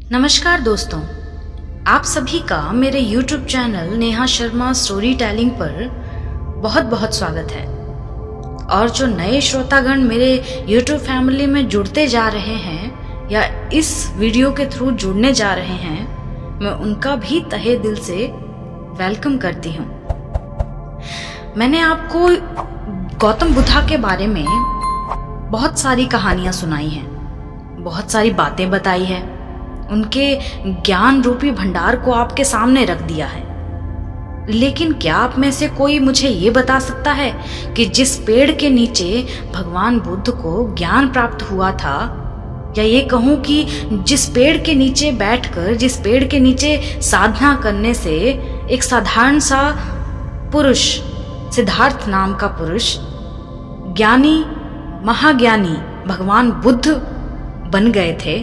नमस्कार दोस्तों, आप सभी का मेरे YouTube channel Neha Sharma story telling पर बहुत बहुत स्वागत है। और जो नए श्रोतागण मेरे YouTube फैमिली में जुड़ते जा रहे हैं या इस वीडियो के थ्रू जुड़ने जा रहे हैं, मैं उनका भी तहे दिल से वेलकम करती हूँ। मैंने आपको गौतम बुद्धा के बारे में बहुत सारी कहानियाँ सुनाई हैं, बहुत सारी बातें बताई है, उनके ज्ञान रूपी भंडार को आपके सामने रख दिया है। लेकिन क्या आप में से कोई मुझे ये बता सकता है कि जिस पेड़ के नीचे भगवान बुद्ध को ज्ञान प्राप्त हुआ था, या ये कहूँ कि जिस पेड़ के नीचे बैठकर, जिस पेड़ के नीचे साधना करने से एक साधारण सा पुरुष, सिद्धार्थ नाम का पुरुष, ज्ञानी महाज्ञानी भगवान बुद्ध बन गए थे,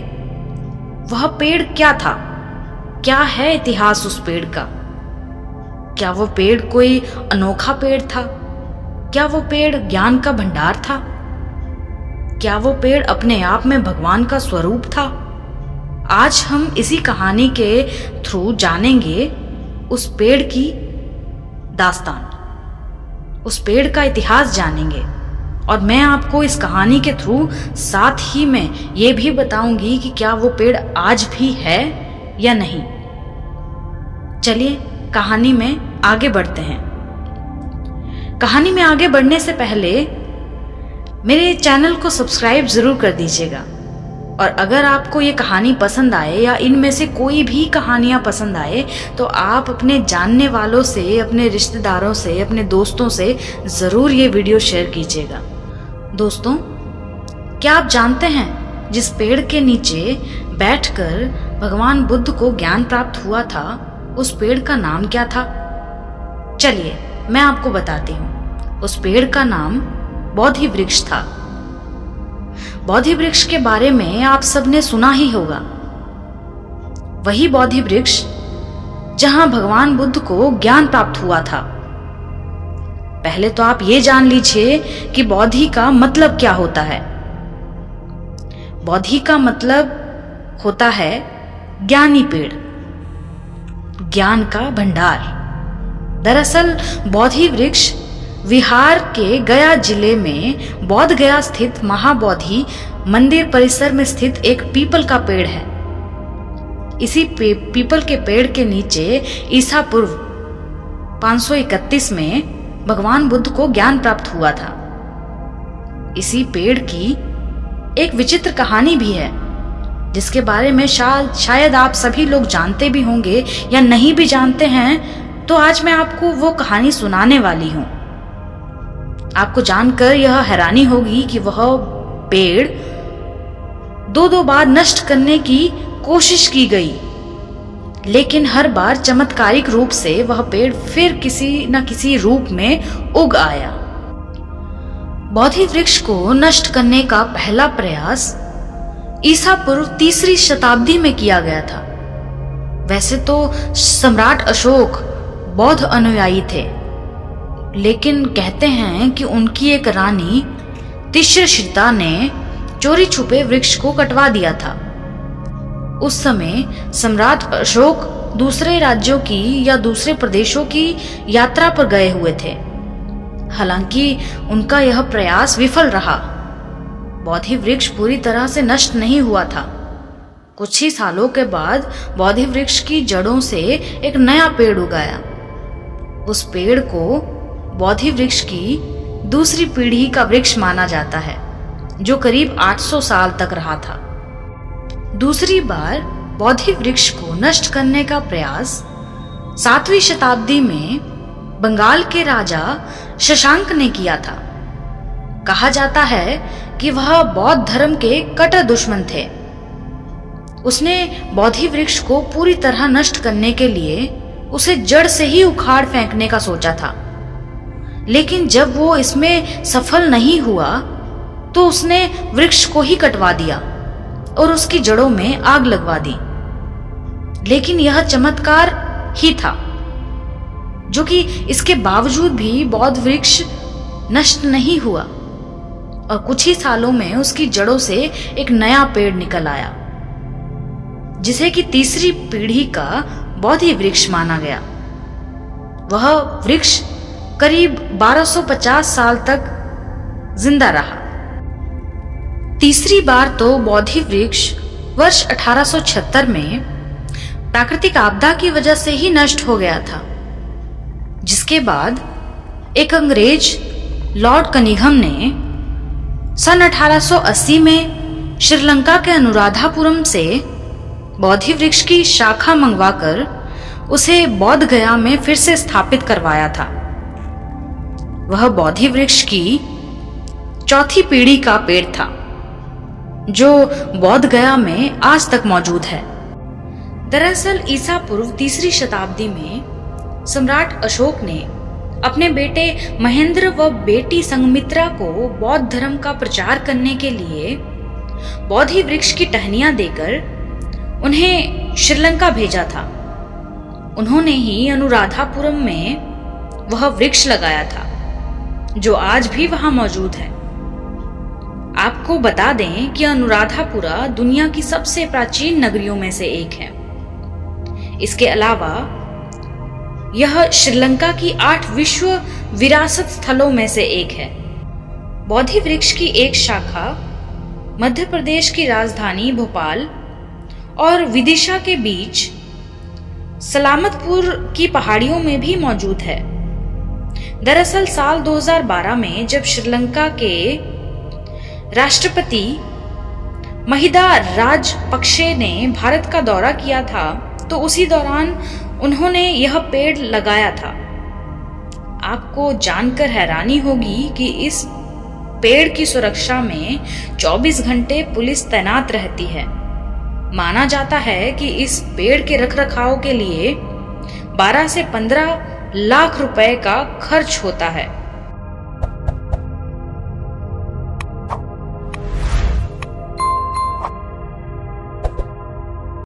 वह पेड़ क्या था? क्या है इतिहास उस पेड़ का? क्या वो पेड़ कोई अनोखा पेड़ था? क्या वो पेड़ ज्ञान का भंडार था? क्या वो पेड़ अपने आप में भगवान का स्वरूप था? आज हम इसी कहानी के थ्रू जानेंगे उस पेड़ की दास्तान, उस पेड़ का इतिहास जानेंगे। और मैं आपको इस कहानी के थ्रू साथ ही में ये भी बताऊंगी कि क्या वो पेड़ आज भी है या नहीं। चलिए कहानी में आगे बढ़ते हैं। कहानी में आगे बढ़ने से पहले मेरे चैनल को सब्सक्राइब जरूर कर दीजिएगा। और अगर आपको ये कहानी पसंद आए या इनमें से कोई भी कहानियाँ पसंद आए तो आप अपने जानने वालों से, अपने रिश्तेदारों से, अपने दोस्तों से ज़रूर ये वीडियो शेयर कीजिएगा। दोस्तों, क्या आप जानते हैं जिस पेड़ के नीचे बैठकर भगवान बुद्ध को ज्ञान प्राप्त हुआ था, उस पेड़ का नाम क्या था? चलिए मैं आपको बताती हूँ। उस पेड़ का नाम बोधि वृक्ष था। बोधि वृक्ष के बारे में आप सबने सुना ही होगा। वही बोधि वृक्ष जहां भगवान बुद्ध को ज्ञान प्राप्त हुआ था। पहले तो आप ये जान लीजिए कि बोधि का मतलब क्या होता है। बोधि का मतलब होता है ज्ञानी पेड़, ज्ञान का भंडार। दरअसल बोधि वृक्ष बिहार के गया जिले में बोध गया स्थित महाबोधि मंदिर परिसर में स्थित एक पीपल का पेड़ है। इसी पीपल के पेड़ के नीचे ईसा पूर्व 531 में भगवान बुद्ध को ज्ञान प्राप्त हुआ था। इसी पेड़ की एक विचित्र कहानी भी है, जिसके बारे में शायद आप सभी लोग जानते भी होंगे, या नहीं भी जानते हैं तो आज मैं आपको वो कहानी सुनाने वाली हूँ। आपको जानकर यह हैरानी होगी कि वह पेड़ दो बार नष्ट करने की कोशिश की गई, लेकिन हर बार चमत्कारिक रूप से वह पेड़ फिर किसी न किसी रूप में उग आया। बोधि वृक्ष को नष्ट करने का पहला प्रयास ईसा पूर्व 3री शताब्दी में किया गया था। वैसे तो सम्राट अशोक बौद्ध अनुयायी थे, लेकिन कहते हैं कि उनकी एक रानी तिश्रशीता ने चोरी छुपे वृक्ष को कटवा दिया था। उस समय सम्राट अशोक दूसरे राज्यों की या दूसरे प्रदेशों की यात्रा पर गए हुए थे। हालांकि उनका यह प्रयास विफल रहा। बोधि वृक्ष पूरी तरह से नष्ट नहीं हुआ था। कुछ ही सालों के बाद बोधि वृक्ष की जड़ों से एक नया पेड़ उगाया। उस पेड़ को बोधि वृक्ष की दूसरी पीढ़ी का वृक्ष माना जाता है, जो करीब 800 साल तक रहा था। दूसरी बार बोधि वृक्ष को नष्ट करने का प्रयास 7वीं शताब्दी में बंगाल के राजा शशांक ने किया था। कहा जाता है कि वह बौद्ध धर्म के कट्टर दुश्मन थे। उसने बोधि वृक्ष को पूरी तरह नष्ट करने के लिए उसे जड़ से ही उखाड़ फेंकने का सोचा था, लेकिन जब वो इसमें सफल नहीं हुआ तो उसने वृक्ष को ही कटवा दिया और उसकी जड़ों में आग लगवा दी। लेकिन यह चमत्कार ही था, जो कि इसके बावजूद भी बौद्ध वृक्ष नष्ट नहीं हुआ और कुछ ही सालों में उसकी जड़ों से एक नया पेड़ निकल आया। जिसे कि तीसरी पीढ़ी का बोधि वृक्ष माना गया। वह वृक्ष करीब 1250 साल तक जिंदा रहा। तीसरी बार तो बोधि वृक्ष वर्ष 1876 में प्राकृतिक आपदा की वजह से ही नष्ट हो गया था, जिसके बाद एक अंग्रेज लॉर्ड कनिंघम ने सन 1880 में श्रीलंका के अनुराधापुरम से बोधि वृक्ष की शाखा मंगवाकर उसे बोध गया में फिर से स्थापित करवाया था। वह बोधि वृक्ष की चौथी पीढ़ी का पेड़ था, जो बोध गया में आज तक मौजूद है। दरअसल ईसा पूर्व तीसरी शताब्दी में सम्राट अशोक ने अपने बेटे महेंद्र व बेटी संघमित्रा को बौद्ध धर्म का प्रचार करने के लिए बोधि वृक्ष की टहनियां देकर उन्हें श्रीलंका भेजा था। उन्होंने ही अनुराधापुरम में वह वृक्ष लगाया था, जो आज भी वहां मौजूद है। आपको बता दें कि अनुराधापुरा दुनिया की सबसे प्राचीन नगरियों में से एक है। इसके अलावा यह श्रीलंका की 8 विश्व विरासत स्थलों में से एक है। बोधि वृक्ष की एक शाखा मध्य प्रदेश की राजधानी भोपाल और विदिशा के बीच सलामतपुर की पहाड़ियों में भी मौजूद है। दरअसल साल 2012 में जब श्रीलंका के राष्ट्रपति महिदा राजपक्षे ने भारत का दौरा किया था, तो उसी दौरान उन्होंने यह पेड़ लगाया था। आपको जानकर हैरानी होगी कि इस पेड़ की सुरक्षा में 24 घंटे पुलिस तैनात रहती है। माना जाता है कि इस पेड़ के रखरखाव के लिए 12 से 15 लाख रुपए का खर्च होता है।